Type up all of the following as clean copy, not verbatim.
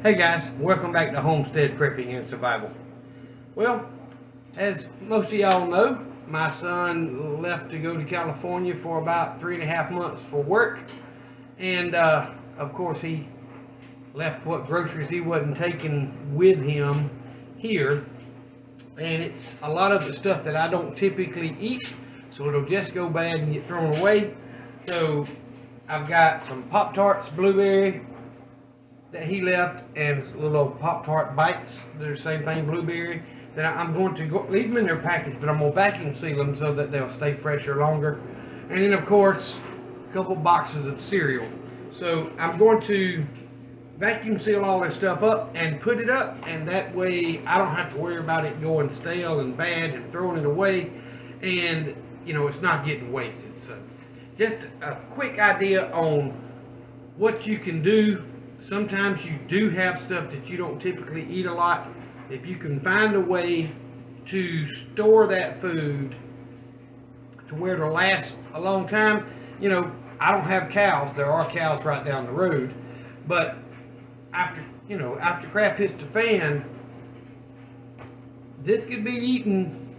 Hey guys, welcome back to Homestead Prepping and Survival. Well, as most of y'all know, my son left to go to California for about 3.5 months for work. And of course, he left what groceries he wasn't taking with him here. And it's a lot of the stuff that I don't typically eat, so it'll just go bad and get thrown away. So I've got some Pop-Tarts, blueberry, that he left, and little Pop-Tart bites. They're the same thing, blueberry. Then I'm going to leave them in their package, but I'm going to vacuum seal them so that they'll stay fresher longer. And then, of course, a couple boxes of cereal. So I'm going to vacuum seal all this stuff up and put it up, and that way I don't have to worry about it going stale and bad and throwing it away, and it's not getting wasted. So just a quick idea on what you can do. Sometimes you do have stuff that you don't typically eat a lot. If you can find a way to store that food to where it'll last a long time. I don't have cows. There are cows right down the road, but after crap hits the fan, this could be eaten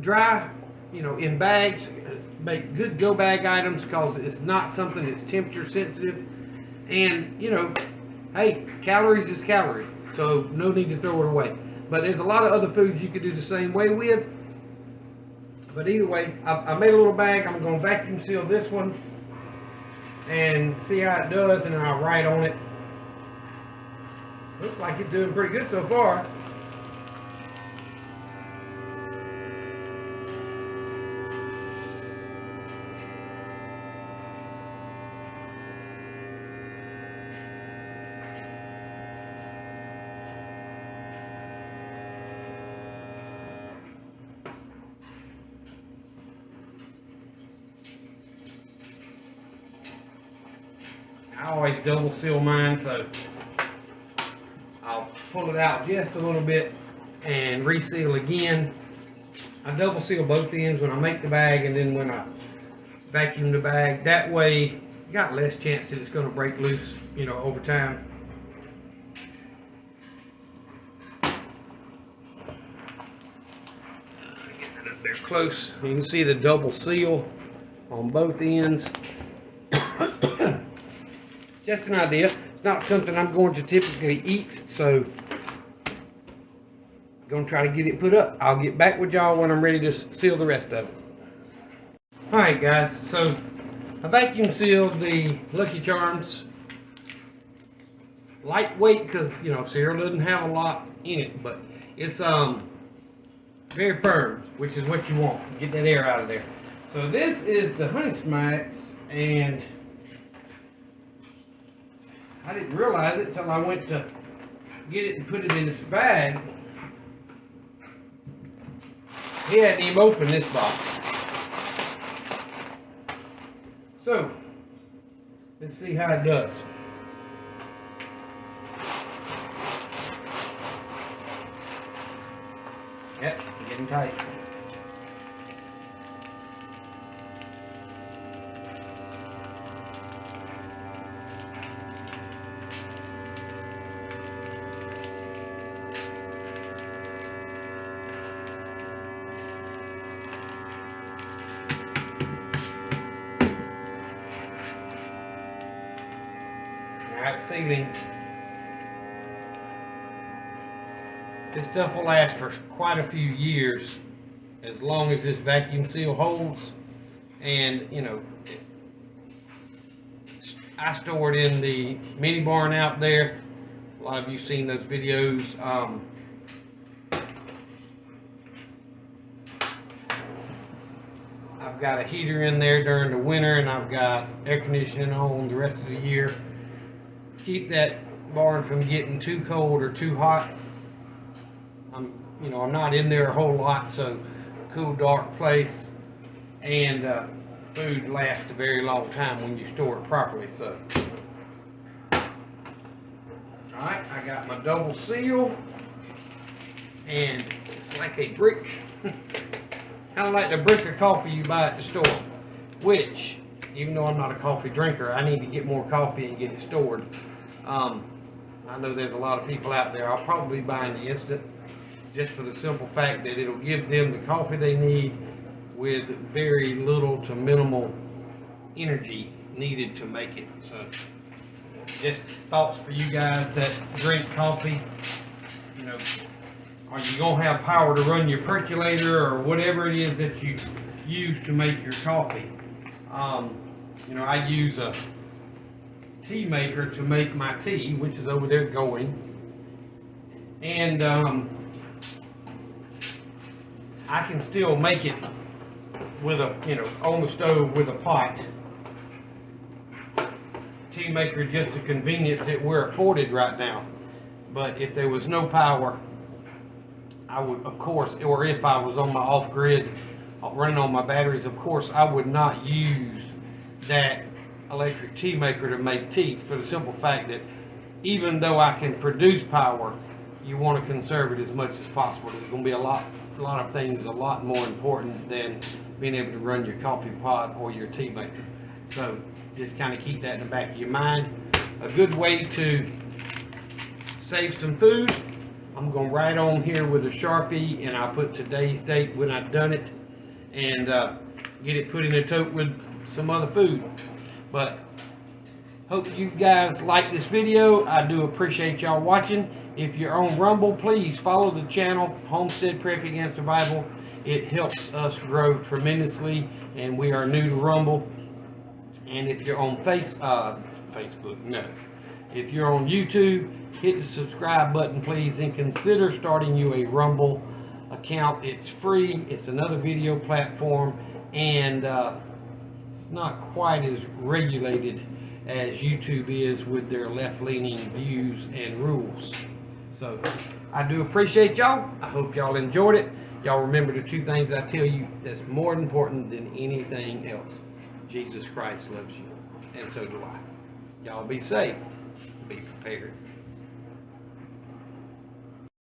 dry, in bags. Make good go bag items, because it's not something that's temperature sensitive. And hey, calories is calories, so no need to throw it away. But there's a lot of other foods you could do the same way with. But either way, I made a little bag. I'm going to vacuum seal this one and see how it does, and I'll write on it. Looks like it's doing pretty good so far. I always double seal mine, so I'll pull it out just a little bit and reseal again. I double seal both ends when I make the bag and then when I vacuum the bag. That way you got less chance that it's going to break loose, over time. Get that up there close. You can see the double seal on both ends. Just an idea. It's not something I'm going to typically eat, so I'm going to try to get it put up. I'll get back with y'all when I'm ready to seal the rest of it. Alright guys, so I vacuum sealed the Lucky Charms. Lightweight, because cereal doesn't have a lot in it, but it's very firm, which is what you want. Get that air out of there. So this is the Honey Smacks, and I didn't realize it until I went to get it and put it in this bag. He hadn't even opened this box. So, let's see how it does. Yep, getting tight. Alright, sealing. This stuff will last for quite a few years, as long as this vacuum seal holds. And I store it in the mini barn out there. A lot of you seen those videos. I've got a heater in there during the winter, and I've got air conditioning on the rest of the year. Keep that barn from getting too cold or too hot. I'm not in there a whole lot, so cool, dark place, and food lasts a very long time when you store it properly. So, all right, I got my double seal, and it's like a brick, kind of like the brick of coffee you buy at the store. Which, even though I'm not a coffee drinker, I need to get more coffee and get it stored. I know there's a lot of people out there. I'll probably buy the instant, just for the simple fact that it'll give them the coffee they need with very little to minimal energy needed to make it. So just thoughts for you guys that drink coffee. You know, are you gonna have power to run your percolator or whatever it is that you use to make your coffee? You know, I use a tea maker to make my tea, which is over there going, and I can still make it with a, you know, on the stove with a pot. Tea maker is just a convenience that we're afforded right now. But if there was no power, I would, of course, or if I was on my off-grid running on my batteries, of course I would not use that electric tea maker to make tea, for the simple fact that even though I can produce power, you want to conserve it as much as possible. There's going to be a lot of things a lot more important than being able to run your coffee pot or your tea maker. So just kind of keep that in the back of your mind. A good way to save some food, I'm going to write on here with a Sharpie, and I'll put today's date when I've done it, and get it put in a tote with some other food. But hope you guys like this video. I do appreciate y'all watching. If you're on Rumble, please follow the channel, Homestead Prepping and Survival. It helps us grow tremendously, and we are new to Rumble. And if you're on Facebook, no. If you're on YouTube, hit the subscribe button, please, and consider starting you a Rumble account. It's free. It's another video platform, and it's not quite as regulated as YouTube is with their left-leaning views and rules. So I do appreciate y'all. I hope y'all enjoyed it. Y'all remember the two things I tell you that's more important than anything else. Jesus Christ loves you, and so do I. Y'all be safe. Be prepared.